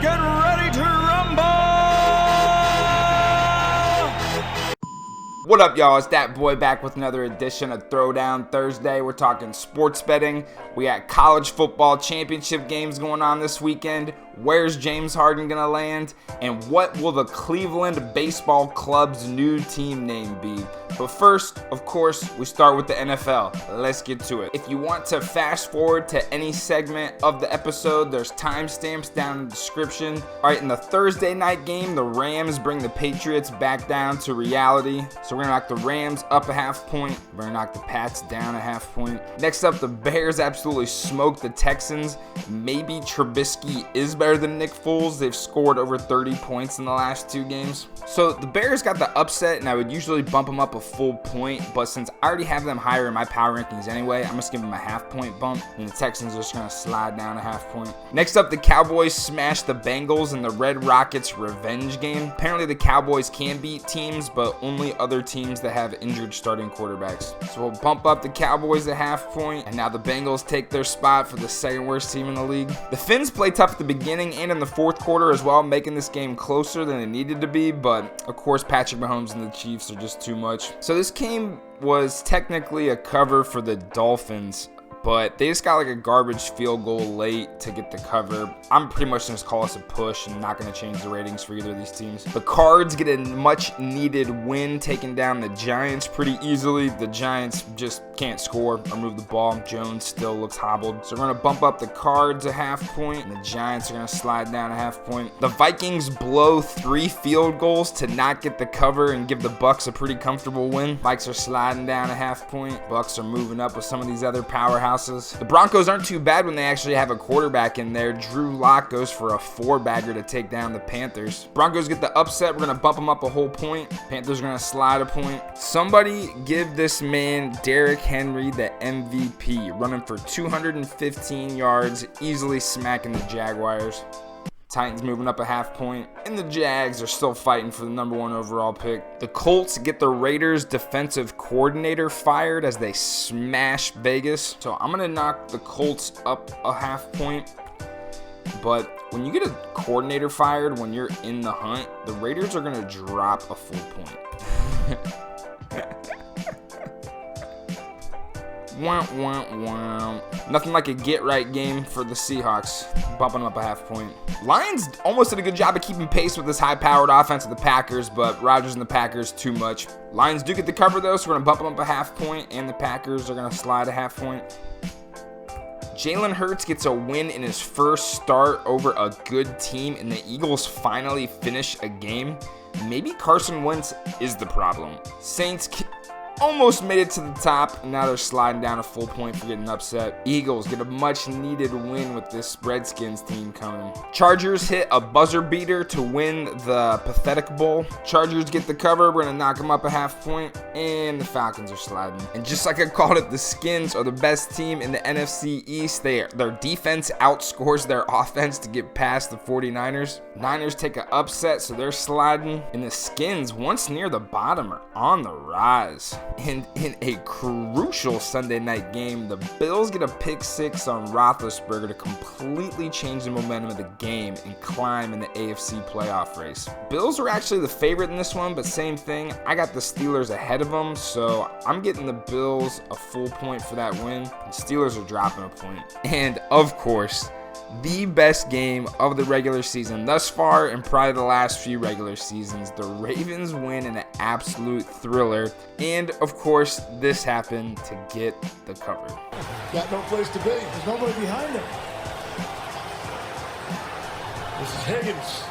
get ready to rumble! What up, y'all? It's that boy back with another edition of Throwdown Thursday. We're talking sports betting. We got college football championship games going on this weekend. Where's James Harden gonna land? And what will the Cleveland Baseball Club's new team name be? But first, of course, we start with the NFL. Let's get to it. If you want to fast forward to any segment of the episode, there's timestamps down in the description. All right, in the Thursday night game, the Rams bring the Patriots back down to reality. So we're gonna knock the Rams up a half point. We're gonna knock the Pats down a half point. Next up, the Bears absolutely smoked the Texans. Maybe Trubisky is better than Nick Foles. They've scored over 30 points in the last two games. So the Bears got the upset, and I would usually bump them up a full point, but since I already have them higher in my power rankings anyway, I'm just giving them a half point bump, and the Texans are just gonna slide down a half point. Next up, the Cowboys smashed the Bengals in the Red Rockets revenge game. Apparently the Cowboys can beat teams, but only other teams that have injured starting quarterbacks. So we'll bump up the Cowboys a half point, and now the Bengals take their spot for the second worst team in the league. The Finns play tough at the beginning and in the fourth quarter as well, making this game closer than it needed to be, but of course Patrick Mahomes and the Chiefs are just too much. So this game was technically a cover for the Dolphins, but they just got like a garbage field goal late to get the cover. I'm pretty much just call us a push and not going to change the ratings for either of these teams. The Cards get a much needed win, taking down the Giants pretty easily. The Giants just can't score or move the ball. Jones still looks hobbled. So we're going to bump up the Cards a half point, and the Giants are going to slide down a half point. The Vikings blow 3 field goals to not get the cover and give the Bucks a pretty comfortable win. Vikes are sliding down a half point. Bucks are moving up with some of these other powerhouses. The Broncos aren't too bad when they actually have a quarterback in there. Drew Lock goes for a 4-bagger to take down the Panthers. Broncos get the upset. We're going to bump them up a whole point. Panthers are going to slide a point. Somebody give this man, Derrick Henry, the MVP, running for 215 yards, easily smacking the Jaguars. Titans moving up a half point, and the Jags are still fighting for the number 1 overall pick. The Colts get the Raiders defensive coordinator fired as they smash Vegas. So I'm going to knock the Colts up a half point. But when you get a coordinator fired when you're in the hunt, the Raiders are going to drop a full point. Wah, wah, wah. Nothing like a get-right game for the Seahawks, bumping them up a half point. Lions almost did a good job of keeping pace with this high-powered offense of the Packers, but Rodgers and the Packers too much. Lions do get the cover, though, so we're going to bump them up a half point, and the Packers are going to slide a half point. Jalen Hurts gets a win in his first start over a good team, and the Eagles finally finish a game. Maybe Carson Wentz is the problem. Saints almost made it to the top, and now they're sliding down a full point for getting upset. Eagles get a much needed win with this Redskins team coming. Chargers hit a buzzer beater to win the Pathetic Bowl. Chargers get the cover. We're going to knock them up a half point, and the Falcons are sliding. And just like I called it, the Skins are the best team in the NFC East. Their defense outscores their offense to get past the 49ers. Niners take an upset, so they're sliding. And the Skins, once near the bottom, are on the rise. And in a crucial Sunday night game, the Bills get a pick 6 on Roethlisberger to completely change the momentum of the game and climb in the AFC playoff race. Bills were actually the favorite in this one, but same thing. I got the Steelers ahead of them, so I'm getting the Bills a full point for that win. And Steelers are dropping a point. And of course, the best game of the regular season thus far, and probably the last few regular seasons. The Ravens win in an absolute thriller, and of course this happened to get the cover. Got no place to be. There's nobody behind him. This is Higgins.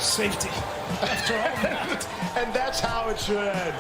Safety. After all that. And that's how it should end.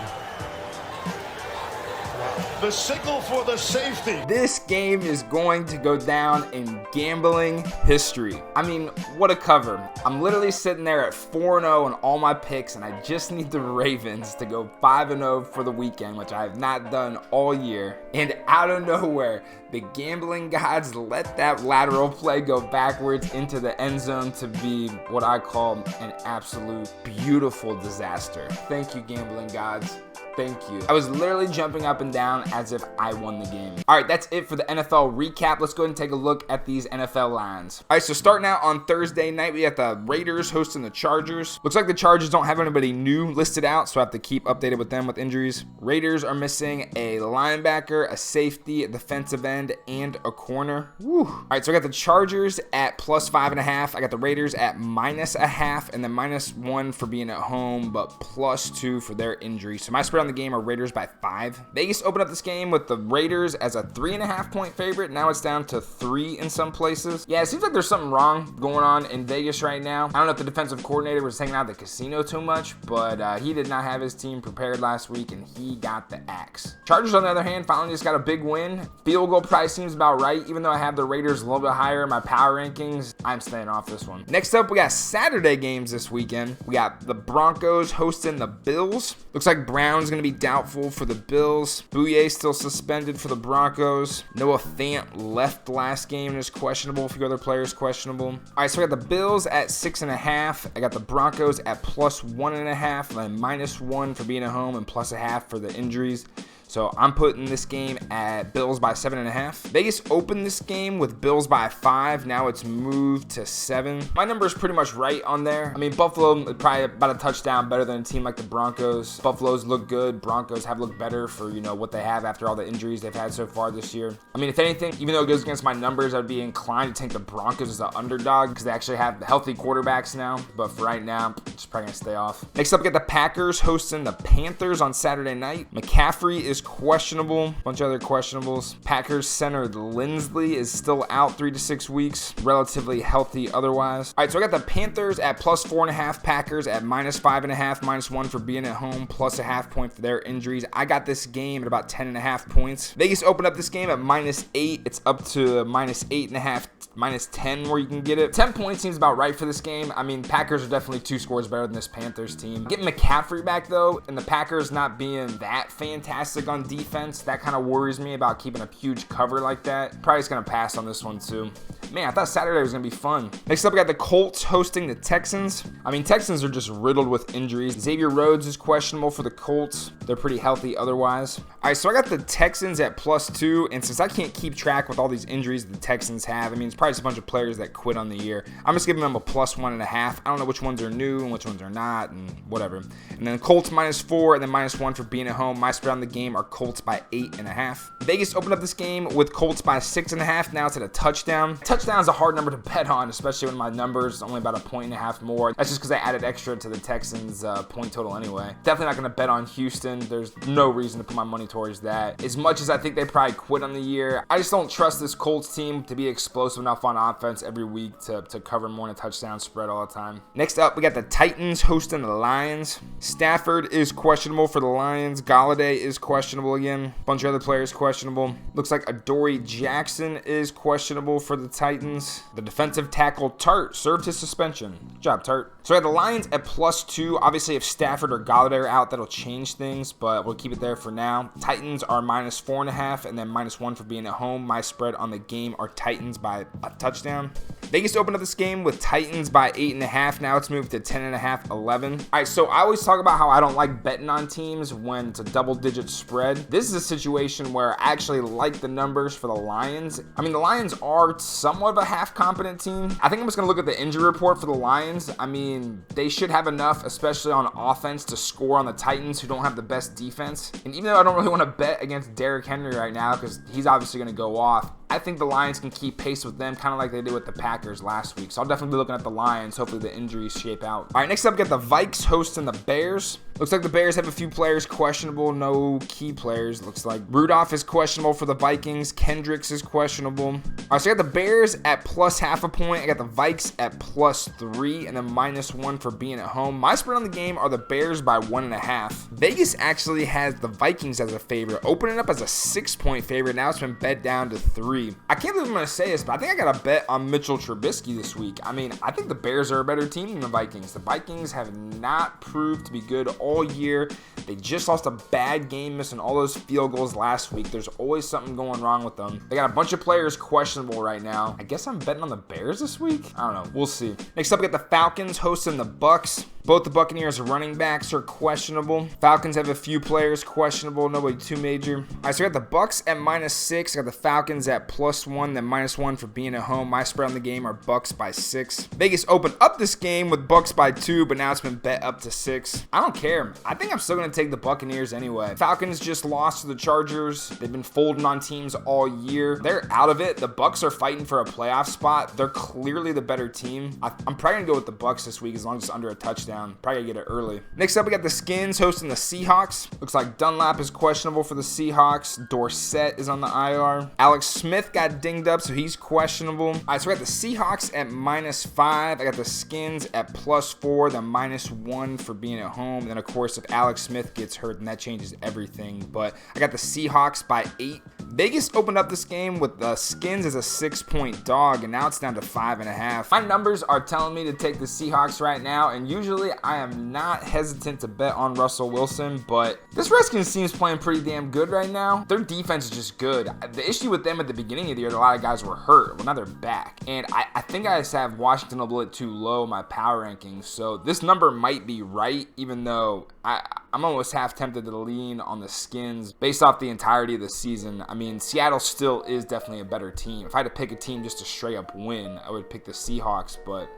The signal for the safety. This game is going to go down in gambling history. I mean, what a cover. I'm literally sitting there at 4-0 on all my picks, and I just need the Ravens to go 5-0 for the weekend, which I have not done all year. And out of nowhere, the gambling gods let that lateral play go backwards into the end zone to be what I call an absolute beautiful disaster. Thank you, gambling gods. Thank you. I was literally jumping up and down as if I won the game. All right, that's it for the NFL recap. Let's go ahead and take a look at these NFL lines. All right, so starting out on Thursday night, we got the Raiders hosting the Chargers. Looks like the Chargers don't have anybody new listed out, so I have to keep updated with them with injuries. Raiders are missing a linebacker, a safety, a defensive end, and a corner. Woo. All right, so I got the Chargers at +5.5. I got the Raiders at -0.5, and then -1 for being at home, but +2 for their injury. So my spread on the game are Raiders by 5. Vegas opened up this game with the Raiders as a 3.5 point favorite. Now it's down to 3 in some places. Yeah, it seems like there's something wrong going on in Vegas right now. I don't know if the defensive coordinator was hanging out at the casino too much, but he did not have his team prepared last week, and he got the axe. Chargers, on the other hand, finally just got a big win. Field goal price seems about right. Even though I have the Raiders a little bit higher in my power rankings, I'm staying off this one. Next up, we got Saturday games this weekend. We got the Broncos hosting the Bills. Looks like Brown's going to be doubtful for the Bills. Bouye still suspended for the Broncos. Noah Fant left last game and is questionable. A few other players questionable. All right, so I got the Bills at 6.5. I got the Broncos at +1.5, and then -1 for being at home and +0.5 for the injuries. So I'm putting this game at Bills by 7.5. Vegas opened this game with Bills by 5. Now it's moved to 7. My number is pretty much right on there. I mean, Buffalo is probably about a touchdown better than a team like the Broncos. Buffalo's look good. Broncos have looked better for, what they have after all the injuries they've had so far this year. I mean, if anything, even though it goes against my numbers, I'd be inclined to take the Broncos as an underdog because they actually have healthy quarterbacks now. But for right now, I'm just probably going to stay off. Next up, we got the Packers hosting the Panthers on Saturday night. McCaffrey is questionable. Bunch of other questionables. Packers center Lindsley is still out 3 to 6 weeks. Relatively healthy otherwise. All right, so I got the Panthers at +4.5. Packers at -5.5. -1 for being at home. +0.5 point for their injuries. I got this game at about 10.5 points. Vegas opened up this game at -8. It's up to -8.5. -10 where you can get it. 10 points seems about right for this game. I mean, Packers are definitely 2 scores better than this Panthers team. Getting McCaffrey back though, and the Packers not being that fantastic on defense, that kind of worries me about keeping a huge cover like that. Probably just gonna pass on this one too. Man, I thought Saturday was gonna be fun. Next up, we got the Colts hosting the Texans. I mean, Texans are just riddled with injuries. Xavier Rhodes is questionable for the Colts. They're pretty healthy otherwise. All right, so I got the Texans at +2, and since I can't keep track with all these injuries the Texans have, I mean, it's probably just a bunch of players that quit on the year. I'm just giving them a +1.5. I don't know which ones are new and which ones are not, and whatever. And then Colts -4, and then -1 for being at home. My spread on the game are Colts by 8.5. Vegas opened up this game with Colts by 6.5. Now it's at a touchdown. Touchdown is a hard number to bet on, especially when my number is only about a 1.5 more. That's just because I added extra to the Texans point total anyway. Definitely not going to bet on Houston. There's no reason to put my money towards that. As much as I think they probably quit on the year, I just don't trust this Colts team to be explosive enough on offense every week to cover more than a touchdown spread all the time. Next up, we got the Titans hosting the Lions. Stafford is questionable for the Lions. Galladay is questionable again. Bunch of other players questionable. Looks like Adoree Jackson is questionable for the Titans. The defensive tackle Tart served his suspension. Good job, Tart. So I got the Lions at +2. Obviously, if Stafford or Galladay are out, that'll change things, but we'll keep it there for now. Titans are -4.5, and then -1 for being at home. My spread on the game are Titans by a touchdown. Vegas opened up this game with Titans by 8.5. Now it's moved to 10.5, 11. All right, so I always talk about how I don't like betting on teams when it's a double-digit spread. This is a situation where I actually like the numbers for the Lions. I mean, the Lions are somewhat of a half-competent team. I think I'm just going to look at the injury report for the Lions. I mean, they should have enough, especially on offense, to score on the Titans, who don't have the best defense. And even though I don't really want to bet against Derrick Henry right now because he's obviously going to go off, I think the Lions can keep pace with them, kind of like they did with the Packers last week. So I'll definitely be looking at the Lions. Hopefully the injuries shape out. All right, next up, we got the Vikes hosting the Bears. Looks like the Bears have a few players questionable, no key players. Looks like Rudolph is questionable for the Vikings. Kendricks is questionable. All right, so I got the Bears at +0.5 point. I got the Vikes at +3, and then -1 for being at home. My spread on the game are the Bears by 1.5. Vegas actually has the Vikings as a favorite, opening up as a 6-point favorite. Now it's been bet down to 3. I can't believe I'm going to say this, but I think I got a bet on Mitchell Trubisky this week. I mean, I think the Bears are a better team than the Vikings. The Vikings have not proved to be good all year. They just lost a bad game, missing all those field goals last week. There's always something going wrong with them. They got a bunch of players questionable right now. I guess I'm betting on the Bears this week? I don't know. We'll see. Next up, we got the Falcons hosting the Bucks. Both the Buccaneers running backs are questionable. Falcons have a few players questionable, nobody too major. All right, so we got the Bucks at -6. I got the Falcons at +1, then -1 for being at home. My spread on the game are Bucks by 6. Vegas opened up this game with Bucks by 2, but now it's been bet up to 6. I don't care. I think I'm still going to take the Buccaneers anyway. Falcons just lost to the Chargers. They've been folding on teams all year. They're out of it. The Bucks are fighting for a playoff spot. They're clearly the better team. I'm probably going to go with the Bucks this week as long as it's under a touchdown. Probably going to get it early. Next up, we got the Skins hosting the Seahawks. Looks like Dunlap is questionable for the Seahawks. Dorsett is on the IR. Alex Smith got dinged up, so he's questionable. All right, so we got the Seahawks at -5. I got the Skins at +4, then -1 for being at home. And then, of course, if Alex Smith gets hurt, then that changes everything. But I got the Seahawks by 8. Vegas opened up this game with the Skins as a 6-point dog, and now it's down to 5.5. My numbers are telling me to take the Seahawks right now, and usually I am not hesitant to bet on Russell Wilson, but this Redskins team is playing pretty damn good right now. Their defense is just good. The issue with them at the beginning of the year, a lot of guys were hurt. Well, now they're back, and I think I just have Washington a little bit too low in my power rankings, so this number might be right, even though I'm almost half tempted to lean on the Skins based off the entirety of the season. I mean, Seattle still is definitely a better team. If I had to pick a team just to straight up win, I would pick the Seahawks, but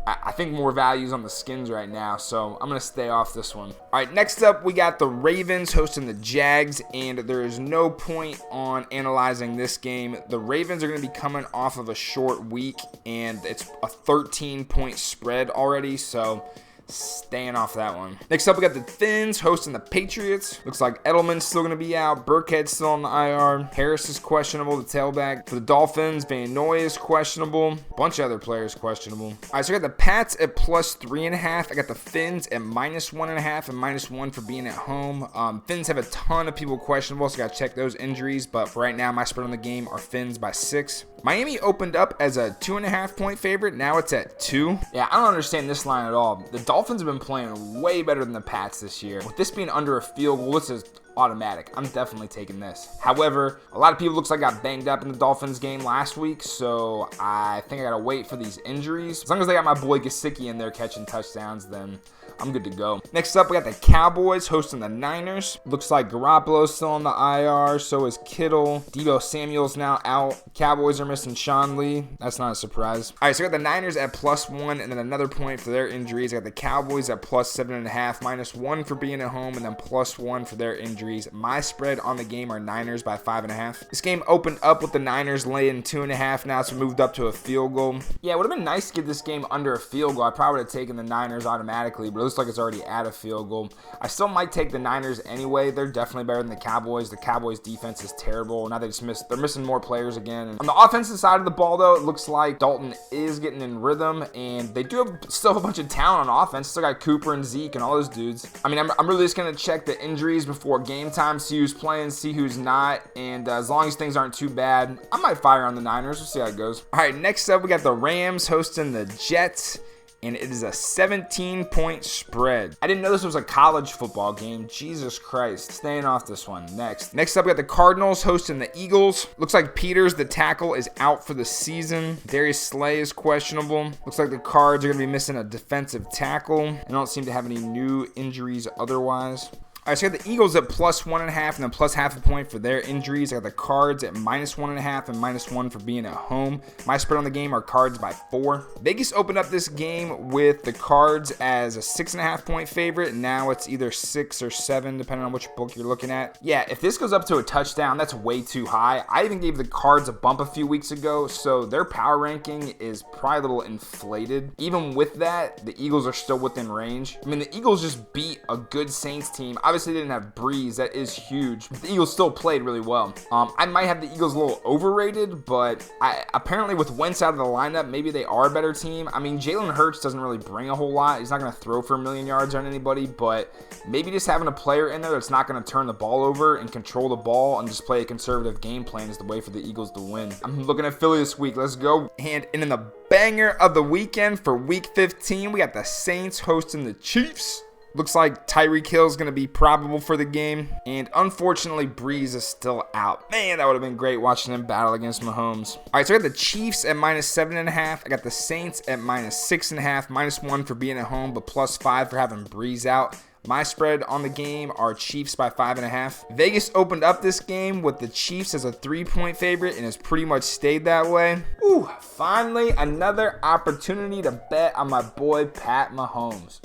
I think more values on the Skins right now, so I'm going to stay off this one. All right, next up, we got the Ravens hosting the Jags, and there is no point on analyzing this game. The Ravens are going to be coming off of a short week, and it's a 13-point spread already, so staying off that one. Next up, we got the Fins hosting the Patriots. Looks like Edelman's still going to be out. Burkhead's still on the IR. Harris is questionable, the tailback. For the Dolphins, Van Noy is questionable. Bunch of other players questionable. All right, so I got the Pats at +3.5. I got the Fins at -1.5 and -1 for being at home. Fins have a ton of people questionable, so I got to check those injuries. But for right now, my spread on the game are Fins by 6. Miami opened up as a 2.5-point favorite. Now it's at 2. Yeah, I don't understand this line at all. The Dolphins have been playing way better than the Pats this year. With this being under a field goal, this is automatic. I'm definitely taking this. However, a lot of people looks like got banged up in the Dolphins game last week, so I think I gotta wait for these injuries. As long as they got my boy Gesicki in there catching touchdowns, then I'm good to go. Next up, we got the Cowboys hosting the Niners. Looks like Garoppolo's still on the IR, so is Kittle. Deebo Samuel's now out. Cowboys are missing Sean Lee. That's not a surprise. All right, so we got the Niners at +1, and then another point for their injuries. I got the Cowboys at +7.5, -1 for being at home, and then +1 for their injuries. My spread on the game are Niners by 5.5. This game opened up with the Niners laying 2.5. Now it's moved up to a field goal. Yeah, it would have been nice to get this game under a field goal. I probably would have taken the Niners automatically, but it looks like it's already at a field goal. I still might take the Niners anyway. They're definitely better than the Cowboys. The Cowboys defense is terrible. Now they're missing more players again. And on the offensive side of the ball, though, it looks like Dalton is getting in rhythm, and they do still have a bunch of talent on offense. Still got Cooper and Zeke and all those dudes. I mean, I'm really just going to check the injuries before game time, see who's playing, see who's not, and as long as things aren't too bad, I might fire on the Niners. We'll see how it goes. All right, next up, we got the Rams hosting the Jets, and it is a 17-point spread. I didn't know this was a college football game. Jesus Christ. Staying off this one. Next up, we got the Cardinals hosting the Eagles. Looks like Peters, the tackle, is out for the season. Darius Slay is questionable. Looks like the Cards are going to be missing a defensive tackle. I don't seem to have any new injuries otherwise. All right, so I got the Eagles at +1.5 and then +0.5 point for their injuries. I got the Cards at -1.5 and -1 for being at home. My spread on the game are Cards by 4. Vegas opened up this game with the Cards as a 6.5-point favorite. Now it's either 6 or 7, depending on which book you're looking at. Yeah, if this goes up to a touchdown, that's way too high. I even gave the Cards a bump a few weeks ago, so their power ranking is probably a little inflated. Even with that, the Eagles are still within range. I mean, the Eagles just beat a good Saints team. Obviously, they didn't have Brees. That is huge. The Eagles still played really well. I might have the Eagles a little overrated, but apparently with Wentz out of the lineup, maybe they are a better team. I mean, Jalen Hurts doesn't really bring a whole lot. He's not going to throw for 1,000,000 yards on anybody, but maybe just having a player in there that's not going to turn the ball over and control the ball and just play a conservative game plan is the way for the Eagles to win. I'm looking at Philly this week. Let's go. And in the banger of the weekend for week 15, we got the Saints hosting the Chiefs. Looks like Tyreek Hill is going to be probable for the game. And unfortunately, Brees is still out. Man, that would have been great watching him battle against Mahomes. All right, so I got the Chiefs at -7.5. I got the Saints at -6.5. -1 for being at home, but +5 for having Brees out. My spread on the game are Chiefs by 5.5. Vegas opened up this game with the Chiefs as a 3-point favorite and has pretty much stayed that way. Ooh, finally another opportunity to bet on my boy Pat Mahomes.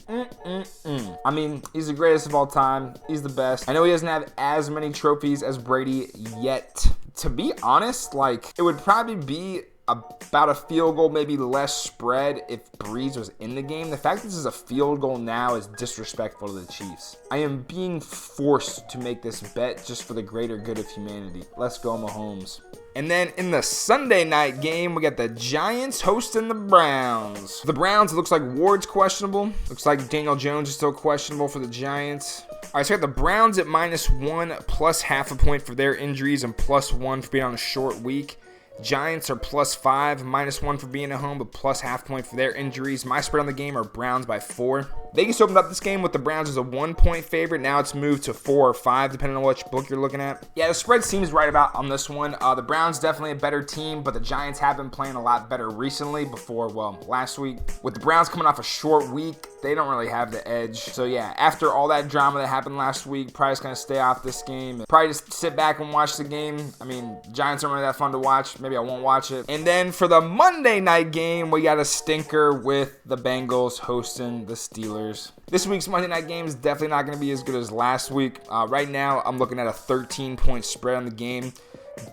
I mean, he's the greatest of all time. He's the best. I know he doesn't have as many trophies as Brady yet. To be honest, like, it would probably be about a field goal, maybe less spread if Brees was in the game. The fact that this is a field goal now is disrespectful to the Chiefs. I am being forced to make this bet just for the greater good of humanity. Let's go Mahomes. And then in the Sunday night game, we got the Giants hosting the Browns. The Browns, it looks like Ward's questionable. Looks like Daniel Jones is still questionable for the Giants. All right, so I got the Browns at -1, +0.5 point for their injuries and +1 for being on a short week. Giants are +5, -1 for being at home, but +0.5 point for their injuries. My spread on the game are Browns by 4. Vegas opened up this game with the Browns as a 1-point favorite. Now it's moved to 4 or 5, depending on which book you're looking at. Yeah, the spread seems right about on this one. The Browns definitely a better team, but the Giants have been playing a lot better recently before, well, last week. With the Browns coming off a short week, they don't really have the edge. So yeah, after all that drama that happened last week, probably just going to stay off this game. Probably just sit back and watch the game. I mean, Giants aren't really that fun to watch. Maybe I won't watch it. And then for the Monday night game, we got a stinker with the Bengals hosting the Steelers. This week's Monday night game is definitely not going to be as good as last week. Right now, I'm looking at a 13-point spread on the game.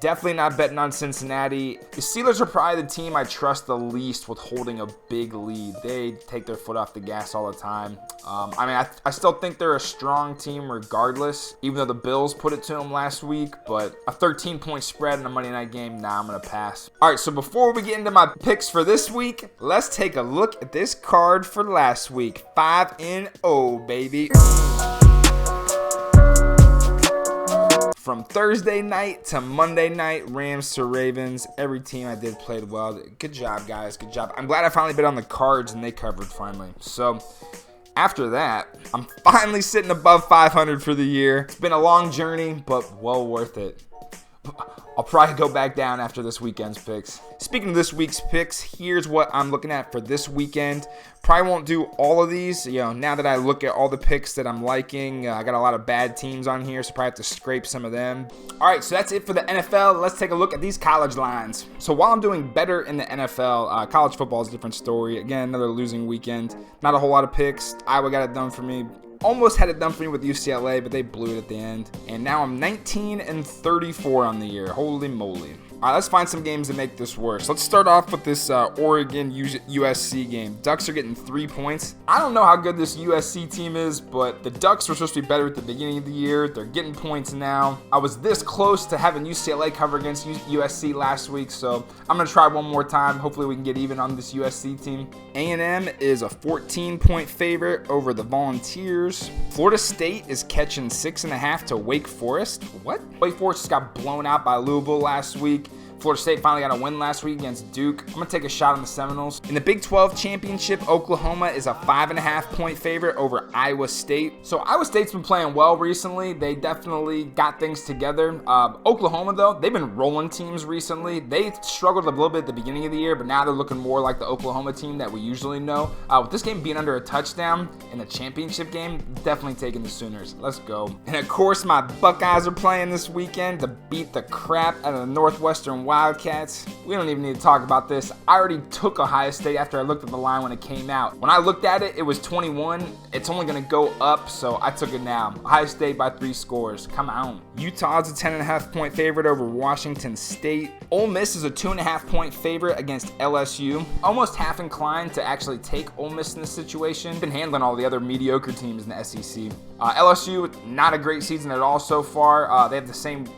Definitely not betting on Cincinnati. The Steelers are probably the team I trust the least with holding a big lead. They take their foot off the gas all the time. I mean, I still think they're a strong team regardless, even though the Bills put it to them last week. But a 13-point spread in a Monday night game, nah, I'm going to pass. All right, so before we get into my picks for this week, let's take a look at this card for last week. 5-0, baby. From Thursday night to Monday night, Rams to Ravens, every team I did played well. Good job, guys. Good job. I'm glad I finally bet on the Cards and they covered finally. So after that, I'm finally sitting above 500 for the year. It's been a long journey, but well worth it. I'll probably go back down after this weekend's picks. Speaking of this week's picks, here's what I'm looking at for this weekend. Probably won't do all of these. You know, now that I look at all the picks that I'm liking, I got a lot of bad teams on here, so probably have to scrape some of them. All right, so that's it for the NFL. Let's take a look at these college lines. So while I'm doing better in the NFL, college football is a different story. Again, another losing weekend. Not a whole lot of picks. Iowa got it done for me. Almost had it done for me with UCLA, but they blew it at the end. And now I'm 19-34 on the year. Holy moly. All right, let's find some games that make this worse. Let's start off with this Oregon USC game. Ducks are getting 3 points. I don't know how good this USC team is, but the Ducks were supposed to be better at the beginning of the year. They're getting points now. I was this close to having UCLA cover against USC last week, so I'm going to try one more time. Hopefully we can get even on this USC team. A&M is a 14-point favorite over the Volunteers. Florida State is catching 6.5 to Wake Forest. What? Wake Forest just got blown out by Louisville last week. Florida State finally got a win last week against Duke. I'm going to take a shot on the Seminoles. In the Big 12 championship, Oklahoma is a 5.5-point favorite over Iowa State. So Iowa State's been playing well recently. They definitely got things together. Oklahoma, though, they've been rolling teams recently. They struggled a little bit at the beginning of the year, but now they're looking more like the Oklahoma team that we usually know. With this game being under a touchdown in the championship game, definitely taking the Sooners. Let's go. And of course, my Buckeyes are playing this weekend to beat the crap out of the Northwestern Wildcats. We don't even need to talk about this. I already took Ohio State after I looked at the line when it came out. When I looked at it, it was 21. It's only going to go up, so I took it now. Ohio State by 3 scores. Come on. Utah's a 10.5-point favorite over Washington State. Ole Miss is a 2.5-point favorite against LSU. Almost half inclined to actually take Ole Miss in this situation. Been handling all the other mediocre teams in the SEC. LSU, not a great season at all so far. They have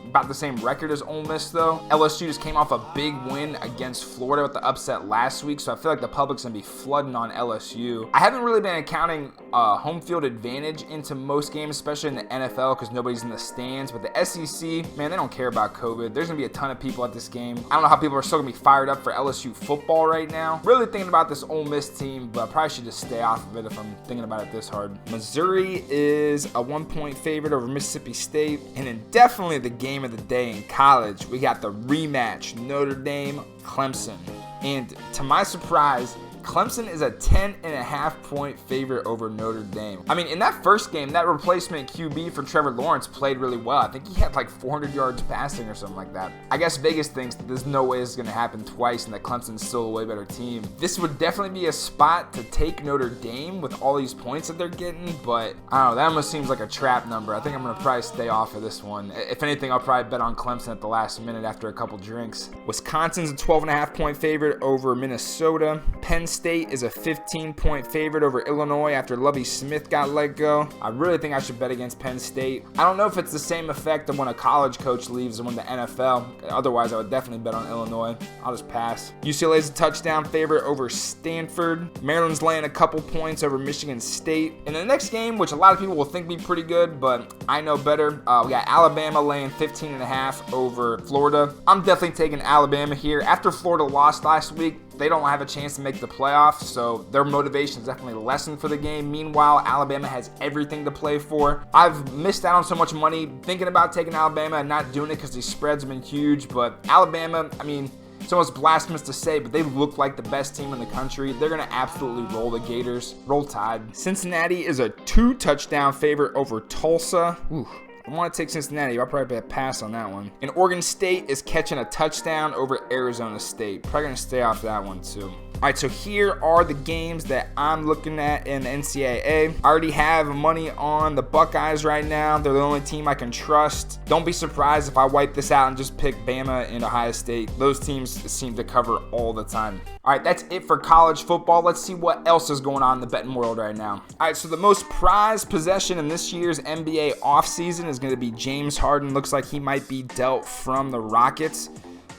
about the same record as Ole Miss, though. LSU just just came off a big win against Florida with the upset last week, so I feel like the public's going to be flooding on LSU. I haven't really been accounting home field advantage into most games, especially in the NFL, because nobody's in the stands. But the SEC, man, they don't care about COVID. There's going to be a ton of people at this game. I don't know how people are still going to be fired up for LSU football right now. Really thinking about this Ole Miss team, but I probably should just stay off of it if I'm thinking about it this hard. Missouri is a 1-point favorite over Mississippi State. And then definitely the game of the day in college, we got the rematch, Notre Dame, Clemson. And to my surprise, Clemson is a 10.5-point favorite over Notre Dame. I mean, in that first game, that replacement QB for Trevor Lawrence played really well. I think he had like 400 yards passing or something like that. I guess Vegas thinks that there's no way this is going to happen twice and that Clemson's still a way better team. This would definitely be a spot to take Notre Dame with all these points that they're getting, but I don't know, that almost seems like a trap number. I think I'm going to probably stay off of this one. If anything, I'll probably bet on Clemson at the last minute after a couple drinks. Wisconsin's a 12.5-point favorite over Minnesota. Penn State is a 15-point favorite over Illinois after Lovie Smith got let go. I really think I should bet against Penn State. I don't know if it's the same effect of when a college coach leaves and when the NFL. Otherwise, I would definitely bet on Illinois. I'll just pass. UCLA is a touchdown favorite over Stanford. Maryland's laying a couple points over Michigan State. In the next game, which a lot of people will think be pretty good, but I know better, we got Alabama laying 15.5 over Florida. I'm definitely taking Alabama here. After Florida lost last week, they don't have a chance to make the playoffs, so their motivation is definitely lessened for the game. Meanwhile, Alabama has everything to play for. I've missed out on so much money thinking about taking Alabama and not doing it because these spreads have been huge, but Alabama, I mean, it's almost blasphemous to say, but they look like the best team in the country. They're going to absolutely roll the Gators. Roll Tide. Cincinnati is a 2-touchdown favorite over Tulsa. Ooh. I want to take Cincinnati. I'll probably pass on that one. And Oregon State is catching a touchdown over Arizona State. Probably going to stay off that one too. All right, so here are the games that I'm looking at in the NCAA. I already have money on the Buckeyes right now. They're the only team I can trust. Don't be surprised if I wipe this out and just pick Bama and Ohio State. Those teams seem to cover all the time. All right, that's it for college football. Let's see what else is going on in the betting world right now. All right, so the most prized possession in this year's NBA offseason is going to be James Harden. Looks like he might be dealt from the Rockets.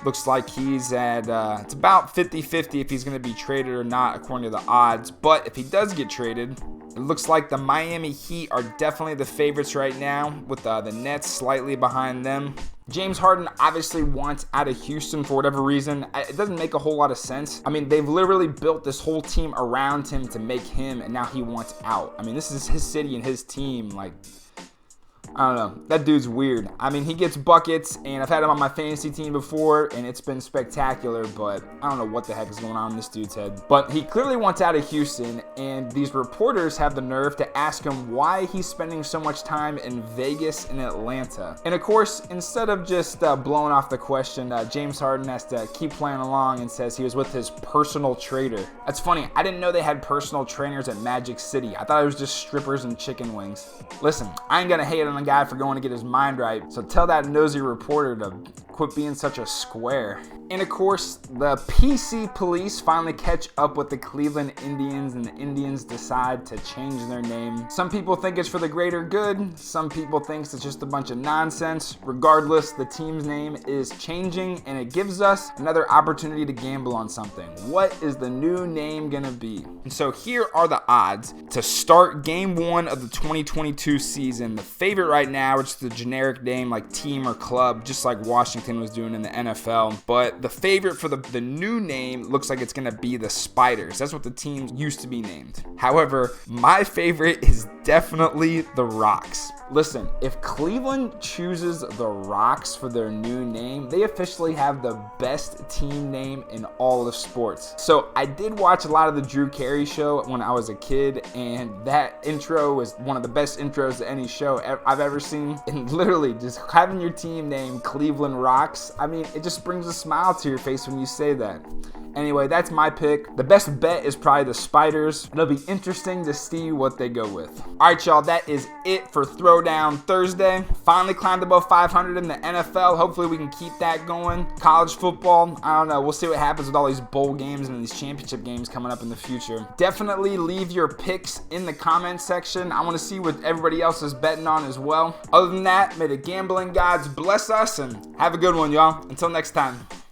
Looks like he's at, it's about 50-50 if he's going to be traded or not, according to the odds. But if he does get traded, it looks like the Miami Heat are definitely the favorites right now, with the Nets slightly behind them. James Harden obviously wants out of Houston for whatever reason. It doesn't make a whole lot of sense. I mean, they've literally built this whole team around him to make him, and now he wants out. I mean, this is his city and his team. Like, I don't know. That dude's weird. I mean, he gets buckets, and I've had him on my fantasy team before, and it's been spectacular, but I don't know what the heck is going on in this dude's head. But he clearly wants out of Houston, and these reporters have the nerve to ask him why he's spending so much time in Vegas and Atlanta. And of course, instead of just blowing off the question, James Harden has to keep playing along and says he was with his personal trainer. That's funny. I didn't know they had personal trainers at Magic City. I thought it was just strippers and chicken wings. Listen, I ain't gonna hate on the guy for going to get his mind right, so tell that nosy reporter to quit being such a square. And of course, the PC police finally catch up with the Cleveland Indians, and the Indians decide to change their name. Some people think it's for the greater good. Some people think it's just a bunch of nonsense. Regardless, the team's name is changing, and it gives us another opportunity to gamble on something. What is the new name gonna be? And so here are the odds to start game 1 of the 2022 season. The favorite right now, it's the generic name like team or club, just like Washington was doing in the NFL. But the favorite for the new name looks like it's going to be the Spiders. That's what the team used to be named. However, my favorite is definitely the Rocks. Listen, if Cleveland chooses the Rocks for their new name, they officially have the best team name in all of sports. So I did watch a lot of the Drew Carey show when I was a kid, and that intro was one of the best intros to any show I've ever seen. And literally, just having your team named Cleveland Rocks, I mean, it just brings a smile to your face when you say that. Anyway, that's my pick. The best bet is probably the Spiders. It'll be interesting to see what they go with. All right, y'all, that is it for Throwdown Thursday. Finally climbed above 500 in the NFL. Hopefully we can keep that going. College football, I don't know. We'll see what happens with all these bowl games and these championship games coming up in the future. Definitely leave your picks in the comment section. I want to see what everybody else is betting on as well. Other than that, may the gambling gods bless us, and have a good one, y'all. Until next time.